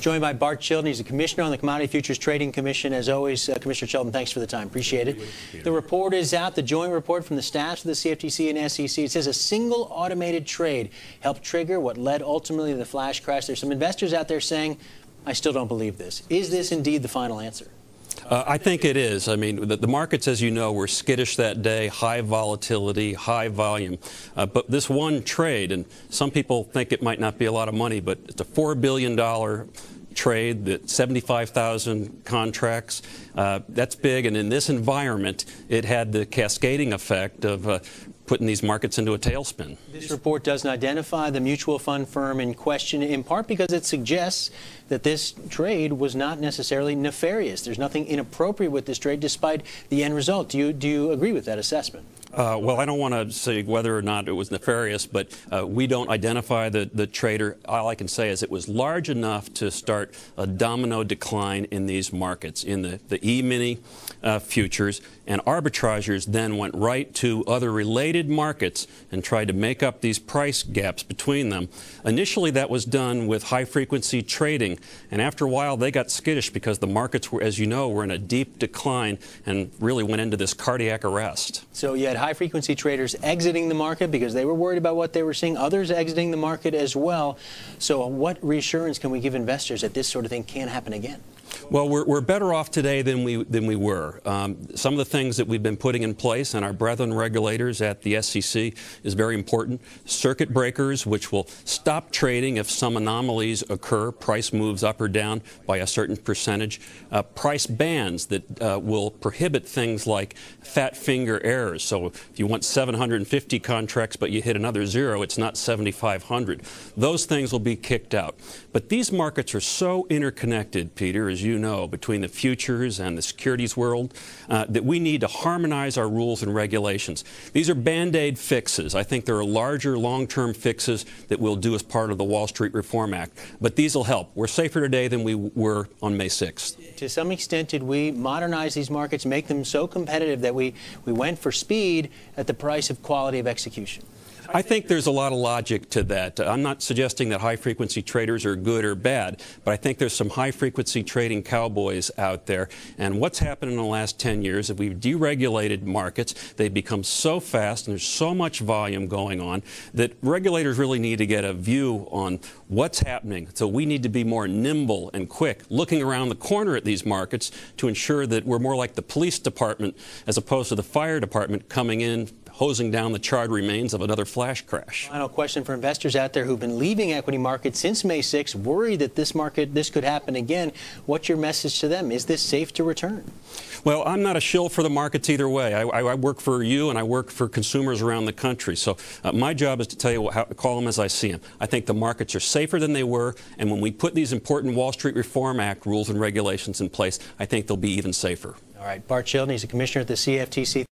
Joined by Bart Chilton. He's a commissioner on the Commodity Futures Trading Commission. As always, Commissioner Chilton, thanks for the time. Appreciate it. The report is out, the joint report from the staffs of the CFTC and SEC. It says a single automated trade helped trigger what led ultimately to the flash crash. There's some investors out there saying, I still don't believe this. Is this indeed the final answer? I think it is. I mean, the markets, as you know, were skittish that day, high volatility, high volume. But this one trade, and some people think it might not be a lot of money, but it's a $4 billion trade, that 75,000 contracts. That's big, and in this environment, it had the cascading effect of putting these markets into a tailspin. This report doesn't identify the mutual fund firm in question, in part because it suggests that this trade was not necessarily nefarious. There's nothing inappropriate with this trade, despite the end result. Do you agree with that assessment? Well, I don't want to say whether or not it was nefarious, but we don't identify the trader. All I can say is it was large enough to start a domino decline in these markets, in the E-mini futures, and arbitrageurs then went right to other related markets and tried to make up these price gaps between them. Initially, that was done with high-frequency trading, and after a while, they got skittish because the markets were, as you know, were in a deep decline and really went into this cardiac arrest. So you had high-frequency traders exiting the market because they were worried about what they were seeing, others exiting the market as well. So what reassurance can we give investors that this sort of thing can't happen again? Well, we're better off today than we were. Some of the things that we've been putting in place, and our brethren regulators at the SEC is very important. Circuit breakers, which will stop trading if some anomalies occur, price moves up or down by a certain percentage. Price bands that will prohibit things like fat finger errors. So if you want 750 contracts but you hit another zero, it's not 7,500. Those things will be kicked out. But these markets are so interconnected, Peter, as you know, between the futures and the securities world, that we need to harmonize our rules and regulations. These are Band-Aid fixes. I think there are larger, long-term fixes that we'll do as part of the Wall Street Reform Act. But these will help. We're safer today than we were on May 6th. To some extent, did we modernize these markets, make them so competitive that we went for speed at the price of quality of execution? I think there's a lot of logic to that. I'm not suggesting that high-frequency traders are good or bad, but I think there's some high-frequency trading cowboys out there. And what's happened in the last 10 years is we've deregulated markets. They've become so fast and there's so much volume going on that regulators really need to get a view on what's happening. So we need to be more nimble and quick, looking around the corner at these markets to ensure that we're more like the police department as opposed to the fire department coming in, hosing down the charred remains of another flash crash. Final question for investors out there who've been leaving equity markets since May 6th, worried that this could happen again. What's your message to them? Is this safe to return? Well, I'm not a shill for the markets either way. I work for you and I work for consumers around the country. So my job is to tell you call them as I see them. I think the markets are safer than they were, and when we put these important Wall Street Reform Act rules and regulations in place, I think they'll be even safer. All right, Bart Chilton, he's a commissioner at the CFTC.